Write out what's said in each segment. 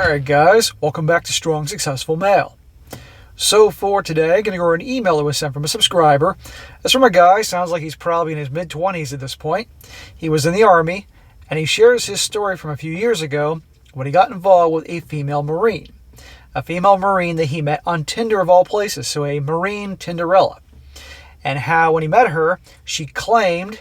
Alright guys, welcome back to Strong Successful Male. So for today, I'm going to go over an email that was sent from a subscriber. It's from a guy, sounds like he's probably in his mid-20s at this point. He was in the Army, and he shares his story from a few years ago when he got involved with a female Marine. A female Marine that he met on Tinder of all places, so a Marine Tinderella. And how when he met her, she claimed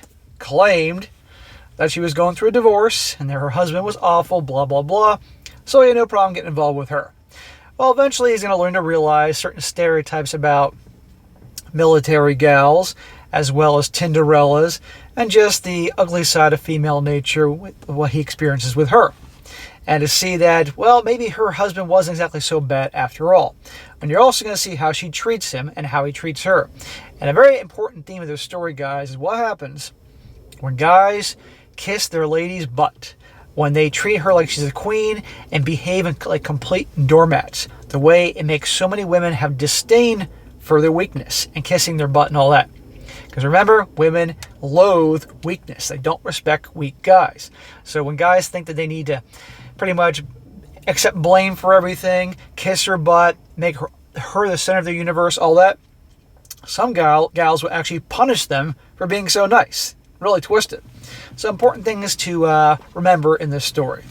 that she was going through a divorce and that her husband was awful, blah, blah, blah. So he had no problem getting involved with her. Well, eventually he's going to learn to realize certain stereotypes about military gals, as well as Tinderellas, and just the ugly side of female nature with what he experiences with her. And to see that, well, maybe her husband wasn't exactly so bad after all. And you're also going to see how she treats him and how he treats her. And a very important theme of this story, guys, is what happens when guys kiss their lady's butt. When they treat her like she's a queen and behave like complete doormats. The way it makes so many women have disdain for their weakness and kissing their butt and all that. Because remember, women loathe weakness. They don't respect weak guys. So when guys think that they need to pretty much accept blame for everything, kiss her butt, make her the center of the universe, all that, some gals will actually punish them for being so nice. Really twisted. So important things to remember in this story.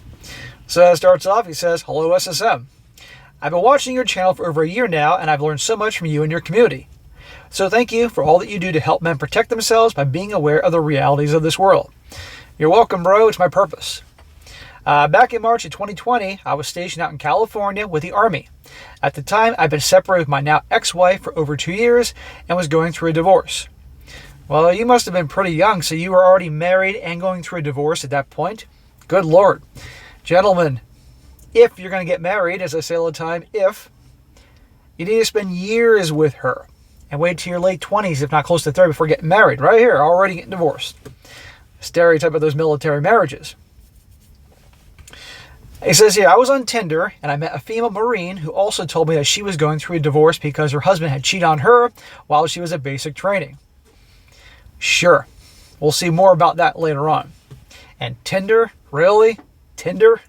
So it starts off, he says, "Hello SSM. I've been watching your channel for over a year now, and I've learned so much from you and your community. So thank you for all that you do to help men protect themselves by being aware of the realities of this world. You're welcome, bro. It's my purpose. Back in March of 2020, I was stationed out in California with the Army. At the time, I'd been separated with my now ex-wife for over 2 years and was going through a divorce. Well, you must have been pretty young, so you were already married and going through a divorce at that point. Good Lord. Gentlemen, if you're going to get married, as I say all the time, if, you need to spend years with her and wait till your late 20s, if not close to 30, before getting married. Right here, already getting divorced. Stereotype of those military marriages. He says here, I was on Tinder and I met a female Marine who also told me that she was going through a divorce because her husband had cheated on her while she was at basic training. Sure, we'll see more about that later on. And Tinder? Really? Tinder?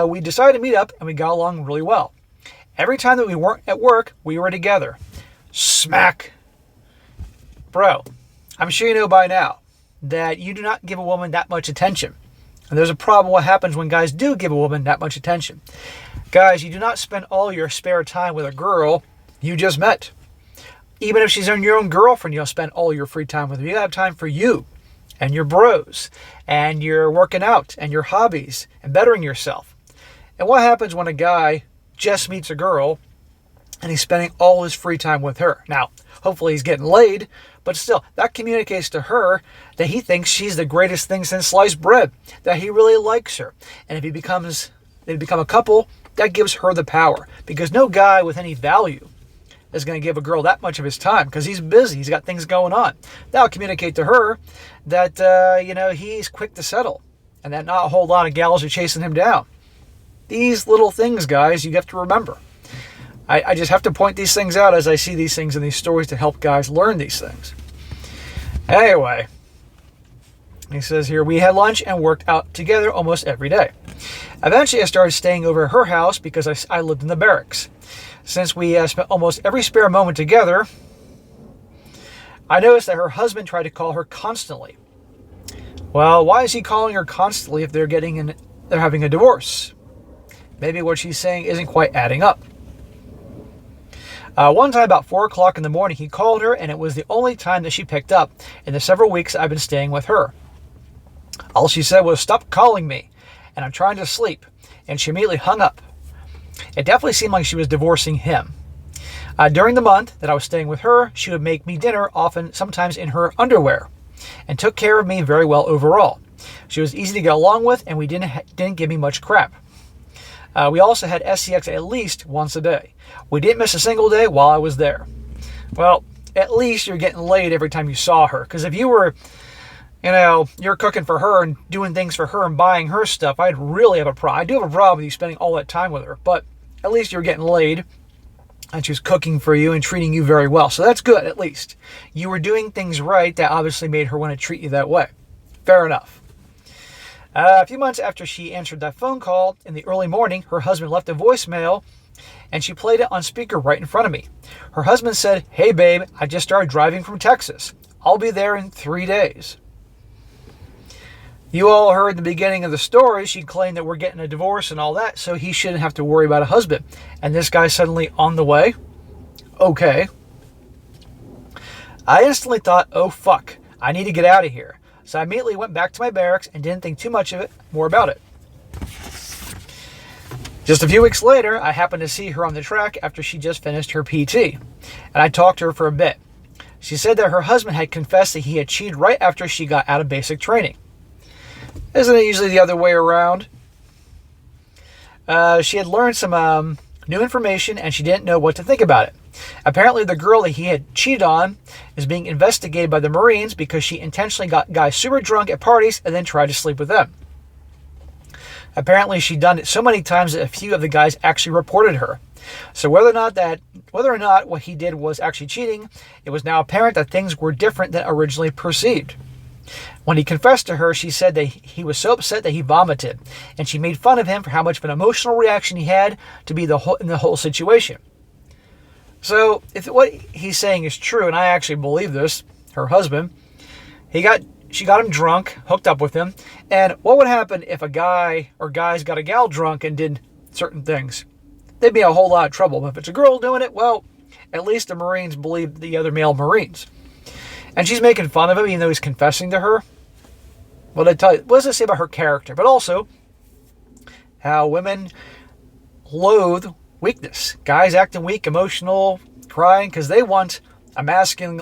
We decided to meet up and we got along really well. Every time that we weren't at work, we were together. Smack. Bro, I'm sure you know by now that you do not give a woman that much attention. And there's a problem what happens when guys do give a woman that much attention. Guys, you do not spend all your spare time with a girl you just met. Even if she's your own girlfriend, you don't spend all your free time with her. You have time for you and your bros and your working out and your hobbies and bettering yourself. And what happens when a guy just meets a girl and he's spending all his free time with her? Now, hopefully he's getting laid, but still, that communicates to her that he thinks she's the greatest thing since sliced bread, that he really likes her. And if they become a couple, that gives her the power. Because no guy with any value is going to give a girl that much of his time because he's busy. He's got things going on. That'll communicate to her that, he's quick to settle and that not a whole lot of gals are chasing him down. These little things, guys, you have to remember. I just have to point these things out as I see these things in these stories to help guys learn these things. Anyway, he says here, we had lunch and worked out together almost every day. Eventually, I started staying over at her house because I lived in the barracks. Since we spent almost every spare moment together, I noticed that her husband tried to call her constantly. Well, why is he calling her constantly if they're having a divorce? Maybe what she's saying isn't quite adding up. One time about 4 o'clock in the morning, he called her, and it was the only time that she picked up in the several weeks I've been staying with her. All she said was, "Stop calling me, and I'm trying to sleep," and she immediately hung up. It definitely seemed like she was divorcing him. During the month that I was staying with her, she would make me dinner, sometimes in her underwear, and took care of me very well overall. She was easy to get along with, and we didn't give me much crap. We also had SCX at least once a day. We didn't miss a single day while I was there. Well, at least you're getting laid every time you saw her, because if you were, you're cooking for her and doing things for her and buying her stuff, I'd really have a problem. I do have a problem with you spending all that time with her, but at least you're getting laid and she was cooking for you and treating you very well. So that's good, at least. You were doing things right that obviously made her want to treat you that way. Fair enough. A few months after she answered that phone call in the early morning, her husband left a voicemail and she played it on speaker right in front of me. Her husband said, "Hey babe, I just started driving from Texas. I'll be there in 3 days." You all heard the beginning of the story. She claimed that we're getting a divorce and all that, so he shouldn't have to worry about a husband. And this guy's suddenly on the way? Okay. I instantly thought, oh fuck, I need to get out of here. So I immediately went back to my barracks and didn't think too much of it, more about it. Just a few weeks later, I happened to see her on the track after she just finished her PT, and I talked to her for a bit. She said that her husband had confessed that he had cheated right after she got out of basic training. Isn't it usually the other way around? She had learned some new information and she didn't know what to think about it. Apparently the girl that he had cheated on is being investigated by the Marines because she intentionally got guys super drunk at parties and then tried to sleep with them. Apparently she'd done it so many times that a few of the guys actually reported her. So whether or not what he did was actually cheating, it was now apparent that things were different than originally perceived. When he confessed to her, she said that he was so upset that he vomited, and she made fun of him for how much of an emotional reaction he had to be in the whole situation. So if what he's saying is true, and I actually believe this, her husband, she got him drunk, hooked up with him, and what would happen if a guy or guys got a gal drunk and did certain things? They'd be in a whole lot of trouble. But if it's a girl doing it, well, at least the Marines believe the other male Marines. And she's making fun of him even though he's confessing to her. Well, what does it say about her character? But also how women loathe weakness. Guys acting weak, emotional, crying, because they want a masculine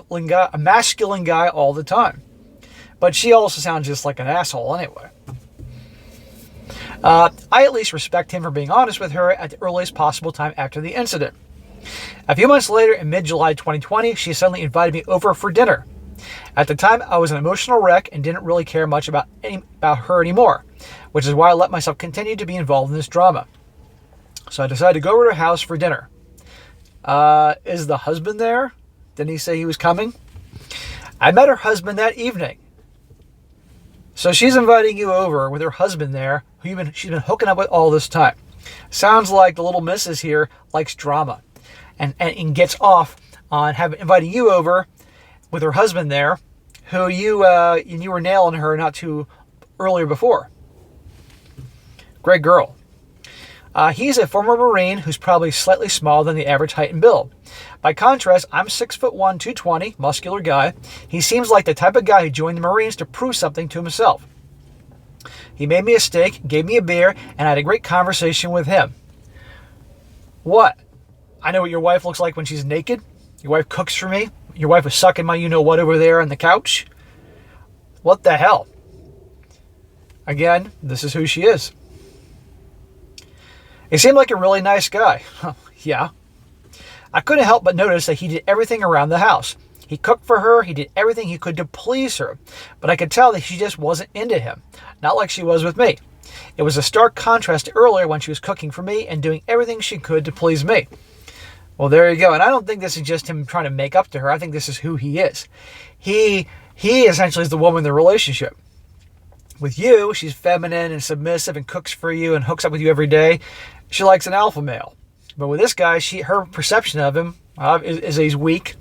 guy all the time. But she also sounds just like an asshole anyway. I at least respect him for being honest with her at the earliest possible time after the incident. A few months later, in mid-July 2020, she suddenly invited me over for dinner. At the time, I was an emotional wreck and didn't really care much about her anymore, which is why I let myself continue to be involved in this drama. So I decided to go over to her house for dinner. Is the husband there? Didn't he say he was coming? I met her husband that evening. So she's inviting you over with her husband there, who she's been hooking up with all this time. Sounds like the little missus here likes drama and gets off on inviting you over with her husband there, who you were nailing her not too earlier before. Great girl. He's a former Marine who's probably slightly smaller than the average height and build. By contrast, I'm 6'1", 220, muscular guy. He seems like the type of guy who joined the Marines to prove something to himself. He made me a steak, gave me a beer, and I had a great conversation with him. What? I know what your wife looks like when she's naked. Your wife cooks for me. Your wife was sucking my you-know-what over there on the couch. What the hell? Again, this is who she is. He seemed like a really nice guy. Yeah. I couldn't help but notice that he did everything around the house. He cooked for her. He did everything he could to please her. But I could tell that she just wasn't into him. Not like she was with me. It was a stark contrast to earlier when she was cooking for me and doing everything she could to please me. Well, there you go. And I don't think this is just him trying to make up to her. I think this is who he is. He essentially is the woman in the relationship. With you, she's feminine and submissive and cooks for you and hooks up with you every day. She likes an alpha male. But with this guy, her perception of him is he's weak.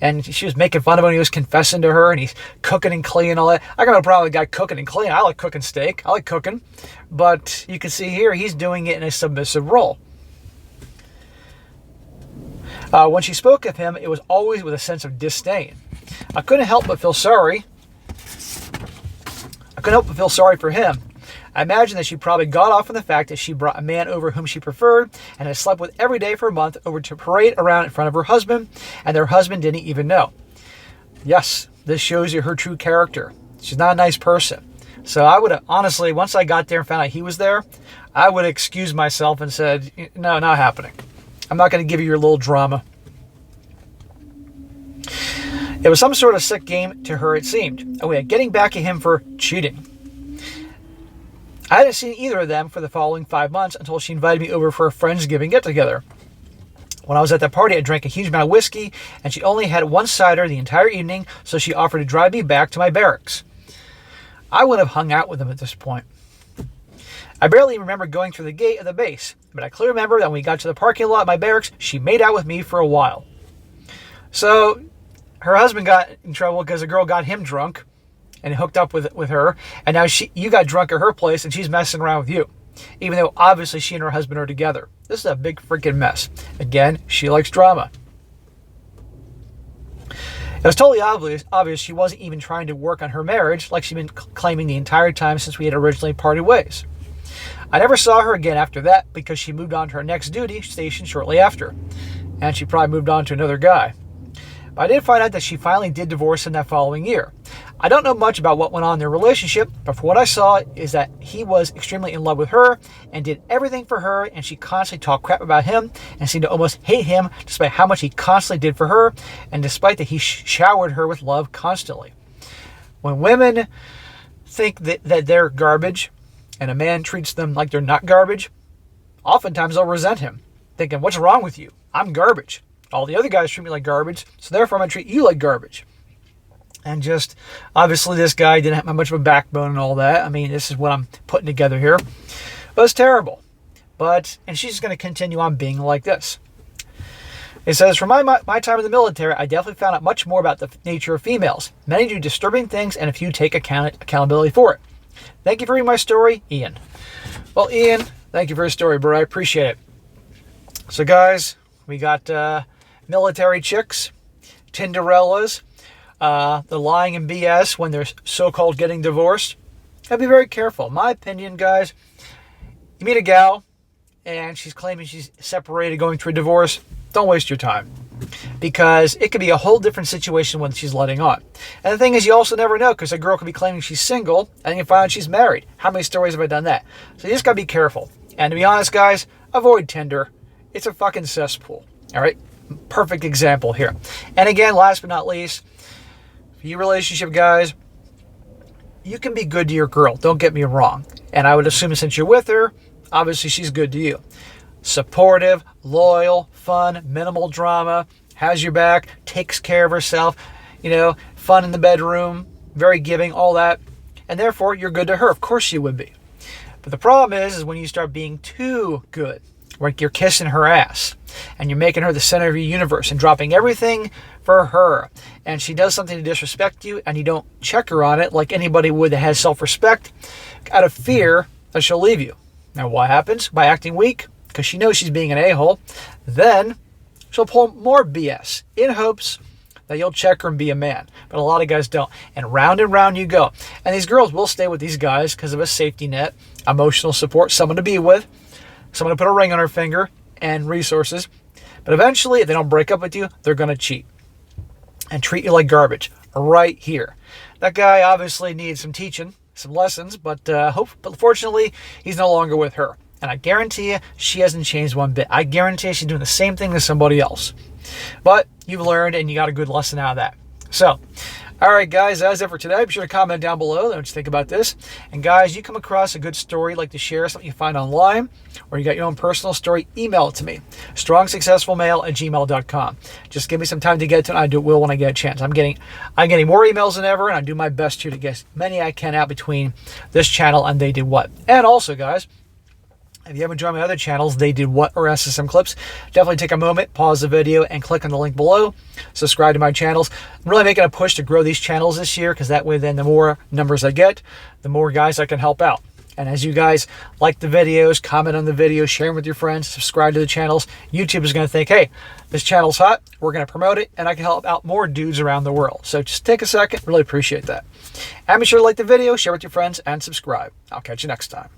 And she was making fun of him when he was confessing to her and he's cooking and cleaning and all that. I got no problem with a guy cooking and cleaning. I like cooking steak. I like cooking. But you can see here, he's doing it in a submissive role. When she spoke of him, it was always with a sense of disdain. I couldn't help but feel sorry. For him. I imagine that she probably got off on the fact that she brought a man over whom she preferred and had slept with every day for a month over to parade around in front of her husband, and their husband didn't even know. Yes, this shows you her true character. She's not a nice person. So I would have, honestly, once I got there and found out he was there, I would have excused myself and said, no, not happening. I'm not going to give you your little drama. It was some sort of sick game to her, it seemed. Oh yeah, getting back at him for cheating. I hadn't seen either of them for the following 5 months until she invited me over for a Friendsgiving get-together. When I was at that party, I drank a huge amount of whiskey, and she only had one cider the entire evening, so she offered to drive me back to my barracks. I would have hung out with them at this point. I barely even remember going through the gate of the base, but I clearly remember that when we got to the parking lot of my barracks, she made out with me for a while. So her husband got in trouble because the girl got him drunk and hooked up with her, and now you got drunk at her place and she's messing around with you, even though obviously she and her husband are together. This is a big freaking mess. Again, she likes drama. It was totally obvious she wasn't even trying to work on her marriage like she'd been claiming the entire time since we had originally parted ways. I never saw her again after that because she moved on to her next duty station shortly after, and she probably moved on to another guy. But I did find out that she finally did divorce him that following year. I don't know much about what went on in their relationship, but from what I saw is that he was extremely in love with her and did everything for her, and she constantly talked crap about him and seemed to almost hate him despite how much he constantly did for her, and despite that he showered her with love constantly. When women think that they're garbage and a man treats them like they're not garbage, oftentimes they'll resent him, thinking, what's wrong with you? I'm garbage. All the other guys treat me like garbage, so therefore I'm going to treat you like garbage. And just, obviously this guy didn't have much of a backbone and all that. I mean, this is what I'm putting together here. But it's terrible. And she's going to continue on being like this. It says, from my time in the military, I definitely found out much more about the nature of females. Many do disturbing things, and a few take accountability for it. Thank you for reading my story, Ian. Well, Ian, thank you for your story, bro. I appreciate it. So, guys, we got military chicks, Tinderellas, the lying and BS when they're so-called getting divorced. Gotta be very careful. In my opinion, guys, you meet a gal and she's claiming she's separated, going through a divorce, don't waste your time. Because it could be a whole different situation when she's letting on. And the thing is, you also never know, because a girl could be claiming she's single and you find out she's married. How many stories have I done that? So you just gotta be careful. And to be honest, guys, avoid Tinder. It's a fucking cesspool. All right? Perfect example here. And again, last but not least, for you relationship guys, you can be good to your girl. Don't get me wrong. And I would assume since you're with her, obviously she's good to you. Supportive, loyal, fun, minimal drama, has your back, takes care of herself, fun in the bedroom, very giving, all that. And therefore, you're good to her. Of course you would be. But the problem is when you start being too good, like you're kissing her ass and you're making her the center of your universe and dropping everything for her, and she does something to disrespect you and you don't check her on it like anybody would that has self-respect, out of fear that she'll leave you. Now what happens? By acting weak, because she knows she's being an a-hole, then she'll pull more BS in hopes that you'll check her and be a man. But a lot of guys don't. And round you go. And these girls will stay with these guys because of a safety net, emotional support, someone to be with, someone to put a ring on her finger, and resources. But eventually, if they don't break up with you, they're going to cheat and treat you like garbage right here. That guy obviously needs some teaching, some lessons, but fortunately, he's no longer with her. And I guarantee you, she hasn't changed one bit. I guarantee she's doing the same thing as somebody else. But you've learned and you got a good lesson out of that. So, all right, guys, that's it for today. Be sure to comment down below what you think about this. And, guys, you come across a good story, like to share something you find online, or you got your own personal story, email it to me, strongsuccessfulmale@gmail.com. Just give me some time to get to it, and I will when I get a chance. I'm getting more emails than ever, and I do my best to get as many I can out between this channel and They Did What. And also, guys, if you haven't joined my other channels, They Did What or SSM Clips, definitely take a moment, pause the video, and click on the link below. Subscribe to my channels. I'm really making a push to grow these channels this year, because that way then the more numbers I get, the more guys I can help out. And as you guys like the videos, comment on the videos, share them with your friends, subscribe to the channels, YouTube is going to think, hey, this channel's hot, we're going to promote it, and I can help out more dudes around the world. So just take a second, really appreciate that. And be sure to like the video, share with your friends, and subscribe. I'll catch you next time.